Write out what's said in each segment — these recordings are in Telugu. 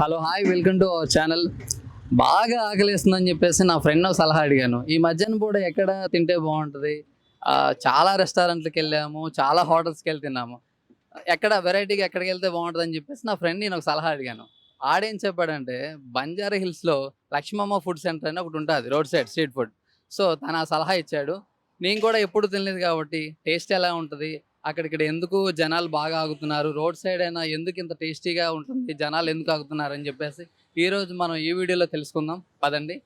Hello hi welcome to our channel. బాగా ఆకలిస్తుందని చెప్పేసి నా ఫ్రెండ్ సలహా అడిగాను. ఈ మధ్యాహ్నం పూట ఎక్కడ తింటే బాగుంటుంది, చాలా రెస్టారెంట్లకు వెళ్ళాము, చాలా హోటల్స్కి వెళ్ళి తిన్నాము, ఎక్కడ వెరైటీగా ఎక్కడికి వెళ్తే బాగుంటుంది అని చెప్పేసి నా ఫ్రెండ్ నేను ఒక సలహా అడిగాను. ఆడేం చెప్పాడంటే బంజారా హిల్స్లో లక్ష్మమ్మ ఫుడ్ సెంటర్ అని ఒకటి ఉంటుంది, road side street food. So తను ఆ సలహా ఇచ్చాడు. నేను కూడా ఎప్పుడు తినలేదు కాబట్టి టేస్ట్ ఎలా ఉంటుంది, అక్కడిక్కడ ఎందుకు జనాలు బాగా ఆగుతున్నారు, రోడ్ సైడ్ అయినా ఎందుకు ఇంత టేస్టీగా ఉంటుంది, జనాలు ఎందుకు ఆగుతున్నారు అని చెప్పేసి ఈరోజు మనం ఈ వీడియోలో తెలుసుకుందాం పదండి.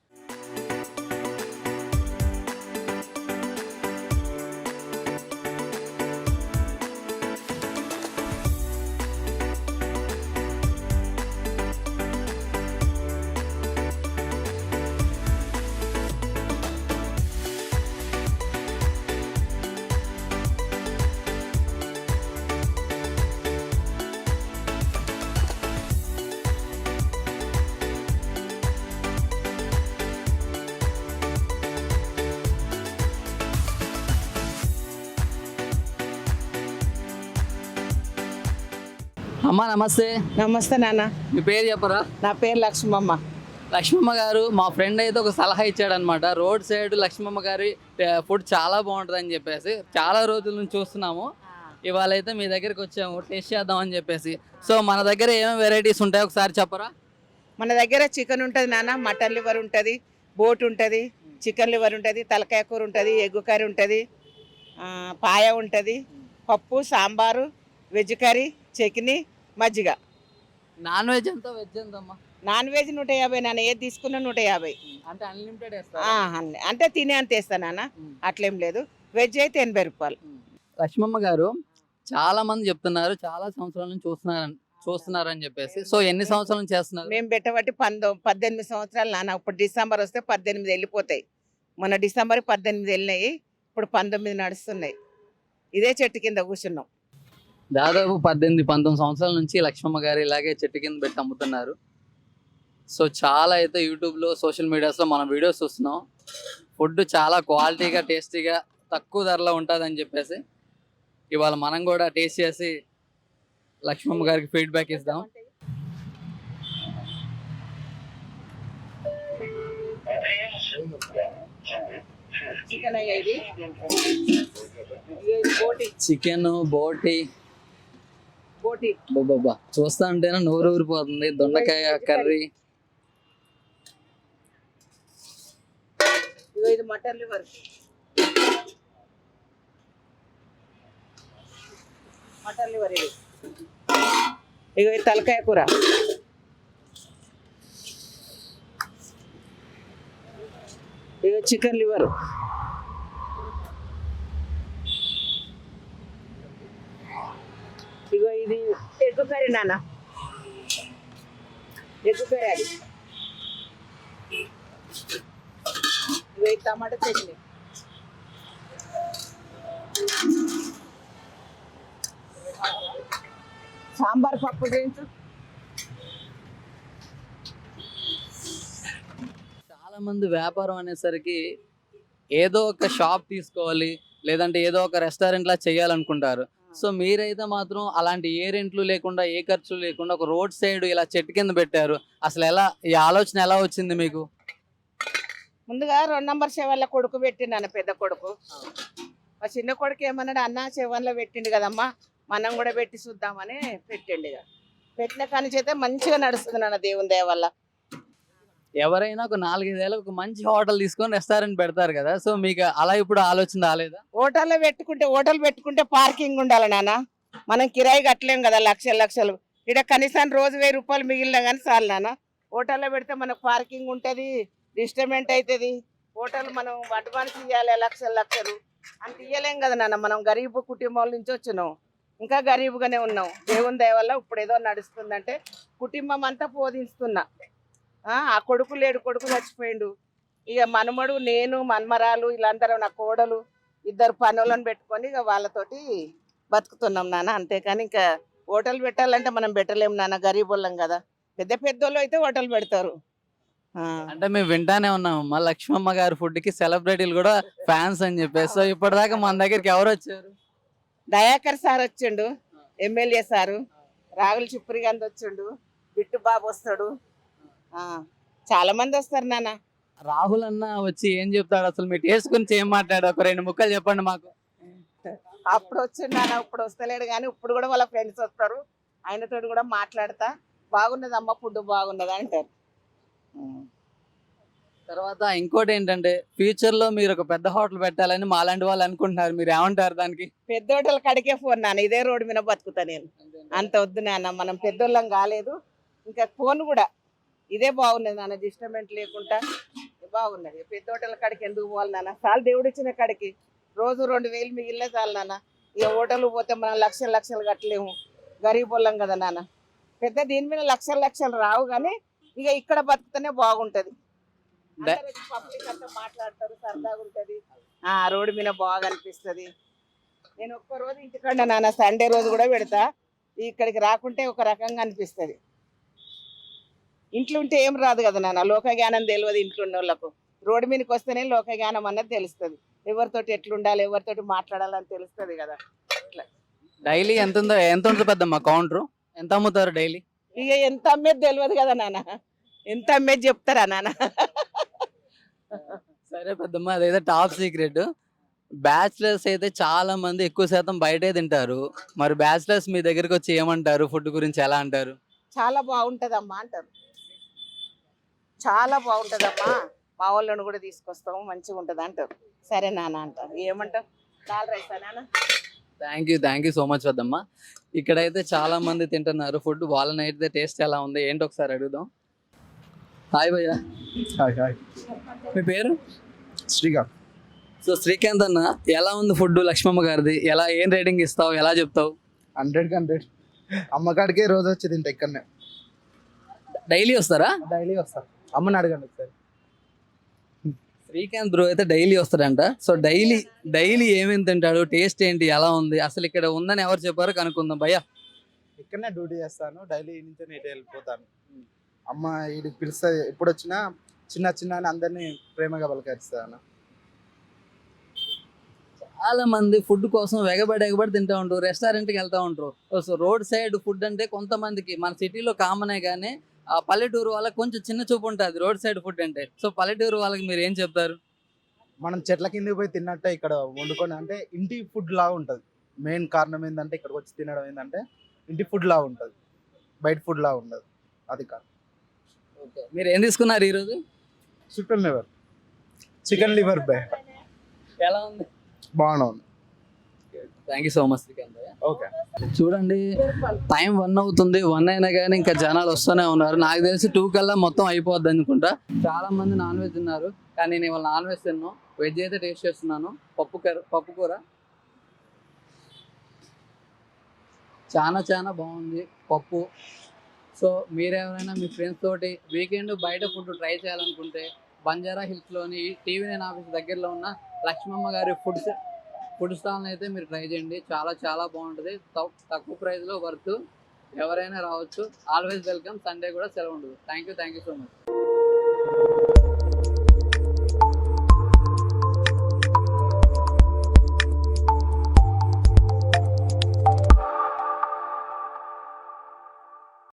అమ్మా నమస్తే. నమస్తే నాన్న. మీ పేరు చెప్పరా? నా పేరు లక్ష్మమ్మ. లక్ష్మమ్మ గారు, మా ఫ్రెండ్ అయితే ఒక సలహా ఇచ్చాడనమాట. రోడ్ సైడ్ లక్ష్మమ్మ గారి ఫుడ్ చాలా బాగుంటుంది అని చెప్పేసి చాలా రోజుల నుంచి చూస్తున్నాము. ఇవాళ అయితే మీ దగ్గరికి వచ్చాము, టేస్ట్ చేద్దాం అని చెప్పేసి. సో మన దగ్గర ఏమేమి వెరైటీస్ ఉంటాయో ఒకసారి చెప్పరా? మన దగ్గర చికెన్ ఉంటుంది నాన్న, మటన్ లివర్ ఉంటుంది, బోట్ ఉంటుంది, చికెన్ లివర్ ఉంటుంది, తలకాయ కూర ఉంటుంది, ఎగ్గు కర్రీ ఉంటుంది, పాయ ఉంటుంది, పప్పు, సాంబారు, వెజ్ కర్రీ, చట్నీ, మజ్జిగ. నాన్ వెజ్ ఎంత, వెజ్ ఎంతమ్మా? నాన్ వెజ్ 150 నాన్న, ఏది తీసుకున్నా 150. అంటే అన్లిమిటెడ్ అంటే తినే అంత వేస్తాను నాన్న, అట్లేం లేదు. వెజ్ అయితే 80 రూపాయలు. లక్ష్మమ్మ గారు, చాలా మంది చెప్తున్నారు చాలా సంవత్సరాల నుంచి చూస్తున్నారని చెప్పేసి. సో ఎన్ని సంవత్సరాల నుంచి చేస్తున్నారు? మేము పెట్టబట్టి 18 సంవత్సరాలు నాన్న. ఇప్పుడు డిసెంబర్ వస్తే 18 వెళ్ళిపోతాయి. మొన్న డిసెంబర్ 18 వెళ్ళినాయి, ఇప్పుడు 19 నడుస్తున్నాయి. ఇదే చెట్టు కింద కూర్చున్నాం. దాదాపు 18-19 సంవత్సరాల నుంచి లక్ష్మమ్మ గారు ఇలాగే చెట్టు కింద పెట్టి అమ్ముతున్నారు. సో చాలా అయితే యూట్యూబ్లో, సోషల్ మీడియాస్లో మనం వీడియోస్ చూస్తున్నాం. ఫుడ్ చాలా క్వాలిటీగా, టేస్టీగా, తక్కువ ధరలో ఉంటుంది అని చెప్పేసి ఇవాళ మనం కూడా టేస్ట్ చేసి లక్ష్మమ్మ గారికి ఫీడ్బ్యాక్ ఇద్దాం. చికెన్ బోటి బాబా, చూస్తా ఉంటేనే నోరు ఊరిపోతుంది. దొండకాయ కర్రీ, ఇది మటన్ లివర్, ఇది తలకాయ కూర, ఇది చికెన్ లివర్, ఇగో ఇది ఎగ్గు కర్రీ నాన్న, ఎగ్గు కర్రీ. అది ఇగో టమాటా చట్నీ, సాంబార్ పప్పు చేయించు. చాలా మంది వ్యాపారం అనేసరికి ఏదో ఒక షాప్ తీసుకోవాలి, లేదంటే ఏదో ఒక రెస్టారెంట్ లా చేయాలనుకుంటారు. సో మీరైతే మాత్రం అలాంటి ఏ రెంట్లు లేకుండా, ఏ ఖర్చులు లేకుండా ఒక రోడ్ సైడ్ ఇలా చెట్టు కింద పెట్టారు. అసలు ఎలా, ఈ ఆలోచన ఎలా వచ్చింది మీకు? ముందుగా 2 నంబర్ సెవెన్ల కొడుకు పెట్టిండు, పెద్ద కొడుకు. మా చిన్న కొడుకు ఏమన్నాడు, అన్న 7లో పెట్టిండు కదమ్మా, మనం కూడా పెట్టి చూద్దామని పెట్టిండు. ఇక పెట్టిన కానీ చేస్తే మంచిగా నడుస్తుంది నాన్న, దేవుని దయ వల్ల. ఎవరైనా ఒక 4-5 ఏళ్ళకి ఒక మంచి హోటల్ తీసుకొని రెస్టారెంట్ పెడతారు కదా. సో మీకు అలా ఇప్పుడు ఆలోచన రాలేదా? హోటల్ పెట్టుకుంటే పార్కింగ్ ఉండాలి నాన్న. మనం కిరాయి కట్టలేం కదా, లక్షలు. ఇక్కడ కనీసం రోజు 1000 రూపాయలు మిగిలినా కానీ చాలు నాన్న. హోటల్లో పెడితే మనకు పార్కింగ్ ఉంటుంది, డిస్టర్బెంట్ అవుతుంది. హోటల్ మనం అడ్వాన్స్ ఇవ్వాలి, లక్షలు అంత ఇవ్వలేం కదా నాన్న. మనం గరీబ్ కుటుంబాల నుంచి వచ్చినాం, ఇంకా గరీబుగానే ఉన్నాం. దేవుని దయ వల్ల ఇప్పుడు ఏదో నడుస్తుందంటే కుటుంబం అంతా పోదిస్తున్నా. ఆ కొడుకు లేడు, కొడుకు చచ్చిపోయిండు. ఇక మనమడు, నేను, మన్మరాలు, వీళ్ళందరూ నా కోడలు, 2 పనులను పెట్టుకొని ఇక వాళ్ళతోటి బతుకుతున్నాం నాన్న. అంతేకాని ఇంకా హోటల్ పెట్టాలంటే మనం పెట్టలేము నాన్న, గరీబ్ వాళ్ళం కదా. పెద్దోళ్ళు అయితే హోటల్ పెడతారు. అంటే మేము వింటానే ఉన్నాం లక్ష్మమ్మ గారి ఫుడ్ కి సెలబ్రిటీలు కూడా ఫ్యాన్స్ అని చెప్పేసి. సో ఇప్పటిదాకా మన దగ్గరికి ఎవరు వచ్చారు? దయాకర్ సార్ వచ్చిండు, ఎమ్మెల్యే సారు, రాగుల చిప్పురి గాంధీ వచ్చిండు, బిట్టు బాబు వస్తాడు. ఆ, చాలా మంది వస్తారు నాన్న. రాహుల్ అన్న వచ్చి ఏం చెప్తాడు అసలు? మీ టేస్ట్ గురించి ఏం మాట్లాడు? ఒక 2 ముక్కలు చెప్పండి మాకు. అప్పుడు వచ్చిండు నాన్న, ఇప్పుడు వస్తలేడు కానీ ఇప్పుడు కూడా వాళ్ళ ఫ్రెండ్స్ వస్తారు. ఆయనతో కూడా మాట్లాడతా, బాగున్నది అమ్మ ఫుడ్ బాగున్నది అంటారు. తర్వాత ఇంకోటి ఏంటంటే ఫ్యూచర్ లో మీరు ఒక పెద్ద హోటల్ పెట్టాలని మాలాంటి వాళ్ళు అనుకుంటున్నారు. మీరు ఏమంటారు దానికి? పెద్ద హోటల్ కడికే ఫోన్ నాన్న, ఇదే రోడ్డు మీద బతుకుతా నేను. అంత వద్దు నాన్న, మనం పెద్దోళ్ళం కాలేదు. ఇంకా ఫోన్ కూడా ఇదే బాగున్నది నాన్న, డిస్టర్బెంట్ లేకుండా బాగున్నది. పెద్ద హోటల్ కాడికి ఎందుకు పోవాలి నాన్న? చాలు దేవుడు ఇచ్చిన కాడికి రోజు 2000 మిగిలిన చాలు నాన్న. ఇక హోటల్ పోతే మనం లక్షలు లక్షలు కట్టలేము, గరీబ్ వాళ్ళం కదా నాన్న. పెద్ద దీని మీద లక్షలు లక్షలు రావు, కానీ ఇక ఇక్కడ బతుకుతూనే బాగుంటది. పబ్లిక్ అంతా మాట్లాడతారు, సరదాగా ఉంటది. రోడ్డు మీద బాగా అనిపిస్తుంది. నేను ఒక్క రోజు ఇంటికాడ నాన్న, సండే రోజు కూడా పెడతా. ఇక్కడికి రాకుంటే ఒక రకంగా అనిపిస్తుంది. ఇంట్లో ఉంటే ఏం రాదు కదా నాన్న, లోకజ్ఞానం తెలియదు ఇంట్లో ఉన్న వాళ్ళకు. రోడ్డు మీదకి వస్తేనే లోకజ్ఞానం అన్నది తెలుస్తుంది. ఎవరితోటి ఎట్లుండాలి, ఎవరితోటి మాట్లాడాలని తెలుస్తుంది కదా. అట్లా డైలీ ఎంత ఉంటుంది పెద్దమ్మ కౌంటర్? ఎంత అమ్ముతారు డైలీ? ఇక ఎంత అమ్మేది తెలియదు కదా నాన్న, ఎంత అమ్మేది చెప్తారా నాన్న? సరే పెద్దమ్మ, అదైతే టాప్ సీక్రెట్. బ్యాచిలర్స్ అయితే చాలా మంది ఎక్కువ శాతం బయటే తింటారు. మరి బ్యాచిలర్స్ మీ దగ్గరికి వచ్చి ఏమంటారు? ఫుడ్ గురించి ఎలా అంటారు? చాలా బాగుంటదమ్మా అంటారు. చాలా బాగుంటదమ్మా, మా వాళ్ళని కూడా తీసుకొస్తాము, మంచిగా ఉంటుంది అంటారు. సరే నాన్న అంటారు. ఏమంటారు? దాల్ రైసా నాన్న? థ్యాంక్ యూ సో మచ్ పెద్దమ్మ. ఇక్కడైతే చాలా మంది తింటున్నారు ఫుడ్. వాళ్ళని అయితే టేస్ట్ ఎలా ఉంది ఏంటి ఒకసారి అడుగుదాం. హాయ్ భయ్యా. హాయ్ హాయ్, మీ పేరు? శ్రీకాంత్. సో శ్రీకాంత్ అన్న, ఎలా ఉంది ఫుడ్ లక్ష్మమ్మ గారిది? ఏం రేటింగ్ ఇస్తావు, ఎలా చెప్తావు? 100కి 100. అమ్మకాడికే రోజు వచ్చి తింటా ఇక్కడనే. డైలీ వస్తారా? డైలీ వస్తా, అమ్మని అడగండి ఒకసారి. శ్రీకాంత్ బ్రో అయితే డైలీ వస్తాడంట. సో డైలీ ఏమేమి తింటాడు, టేస్ట్ ఏంటి, ఎలా ఉంది, అసలు ఇక్కడ ఉందని ఎవరు చెప్పారో కనుక్కుందాం భయ్యా. ఇక్కడనే డ్యూటీ చేస్తాను, డైలీ ఈ నుంచి నేటి వెళ్ళిపోతాను. అమ్మ వీడికి పిలుస్తుంది, ఎప్పుడు వచ్చినా చిన్న చిన్న అని అందరినీ ప్రేమగా పలకరిస్తాను. చాలా మంది ఫుడ్ కోసం ఎగబడి తింటూ ఉంటారు, రెస్టారెంట్కి వెళ్తూ ఉంటారు. సో రోడ్ సైడ్ ఫుడ్ అంటే కొంతమందికి మన సిటీలో కామనే, కానీ ఆ పల్లెటూరు వాళ్ళకి కొంచెం చిన్న చూపు ఉంటుంది రోడ్ సైడ్ ఫుడ్ అంటే. సో పల్లెటూరు వాళ్ళకి మీరు ఏం చెప్తారు? మనం చెట్ల కిందకి పోయి తిన్నట్టే ఇక్కడ వండుకొని, అంటే ఇంటి ఫుడ్ లాగా ఉంటుంది. మెయిన్ కారణం ఏంటంటే ఇక్కడికి వచ్చి తినడం ఏంటంటే ఇంటి ఫుడ్ లాగా ఉంటుంది, బయట ఫుడ్ లాగా ఉండదు. అది కాదు. ఓకే, మీరు ఏం తీసుకున్నారు ఈరోజు? చికెన్ లివర్ బే. ఎలా ఉంది? బాగానే ఉంది. Thank you so much Srikanth భయ్యా. ఓకే, చూడండి, టైం 1 అవుతుంది. 1 అయినా కానీ ఇంకా జనాలు వస్తూనే ఉన్నారు. నాకు తెలిసి 2 కల్లా మొత్తం అయిపోద్ది అనుకుంటా. చాలా మంది నాన్ వెజ్ తిన్నారు, కానీ నేను ఇవాళ నాన్ వెజ్ తిన్నాను. వెజ్ అయితే టేస్ట్ చేస్తున్నాను. పప్పు కూర చాలా బాగుంది పప్పు. సో మీరు ఎవరైనా మీ ఫ్రెండ్స్ తోటి వీకెండ్ బయట ఫుడ్ ట్రై చేయాలనుకుంటే బంజారా హిల్స్లోని TV9 ఆఫీస్ దగ్గరలో ఉన్న లక్ష్మమ్మ గారి ఫుడ్ స్టాల్ని అయితే మీరు ట్రై చేయండి. చాలా బాగుంటుంది. తక్కువ ప్రైస్లో వర్త్. ఎవరైనా రావచ్చు. Always welcome. సండే కూడా సెలవు ఉండదు. Thank you so much.